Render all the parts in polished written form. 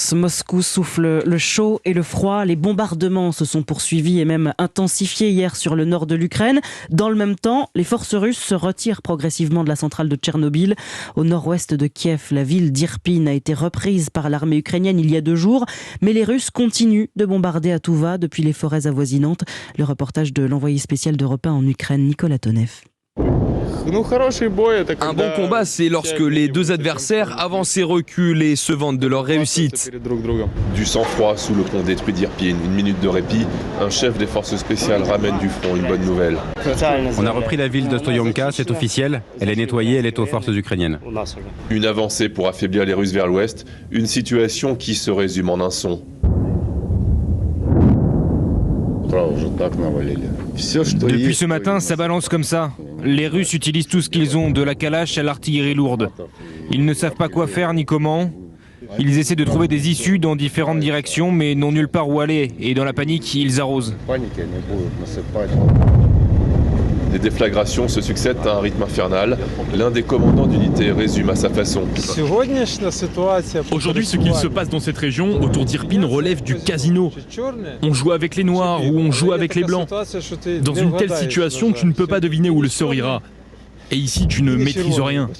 russe. Moscou souffle le chaud et le froid. Les bombardements se sont poursuivis et même intensifiés hier sur le nord de l'Ukraine. Dans le même temps, les forces russes se retirent progressivement de la centrale de Tchernobyl. Au nord-ouest de Kiev, la ville d'Irpin a été reprise par l'armée ukrainienne il y a 2 jours. Mais les Russes continuent de bombarder à tout va depuis les forêts avoisinantes. Le reportage de l'envoyé spécial d'Europe 1 en Ukraine, Nicolas Tonev. Un bon combat, c'est lorsque les deux adversaires avancent et reculent et se vantent de leur réussite. Du sang-froid sous le pont détruit d'Irpin, 1 minute de répit, un chef des forces spéciales ramène du front une bonne nouvelle. On a repris la ville de Stoyanka, c'est officiel. Elle est nettoyée, elle est aux forces ukrainiennes. Une avancée pour affaiblir les Russes vers l'ouest, une situation qui se résume en un son. Depuis ce matin, ça balance comme ça. Les Russes utilisent tout ce qu'ils ont, de la calache à l'artillerie lourde. Ils ne savent pas quoi faire ni comment. Ils essaient de trouver des issues dans différentes directions, mais n'ont nulle part où aller. Et dans la panique, ils arrosent. Les déflagrations se succèdent à un rythme infernal. L'un des commandants d'unité résume à sa façon. Aujourd'hui, ce qu'il se passe dans cette région, autour d'Irpin, relève du casino. On joue avec les Noirs ou on joue avec les Blancs. Dans une telle situation, tu ne peux pas deviner où le sort ira. Et ici, tu ne maîtrises rien.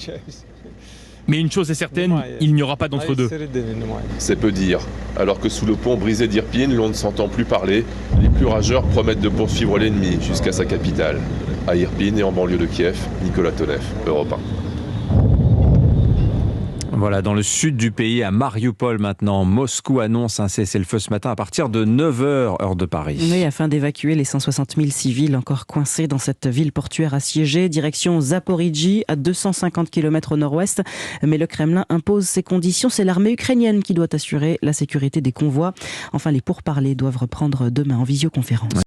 Mais une chose est certaine, il n'y aura pas d'entre-deux. C'est peu dire. Alors que sous le pont brisé d'Irpin, l'on ne s'entend plus parler, les plus rageurs promettent de poursuivre l'ennemi jusqu'à sa capitale. À Irpin et en banlieue de Kiev, Nicolas Tonev, Europe 1. Voilà, dans le sud du pays, à Mariupol maintenant, Moscou annonce un cessez-le-feu ce matin à partir de 9h, heure de Paris. Oui, afin d'évacuer les 160 000 civils encore coincés dans cette ville portuaire assiégée. Direction Zaporijjie, à 250 km au nord-ouest. Mais le Kremlin impose ses conditions. C'est l'armée ukrainienne qui doit assurer la sécurité des convois. Enfin, les pourparlers doivent reprendre demain en visioconférence.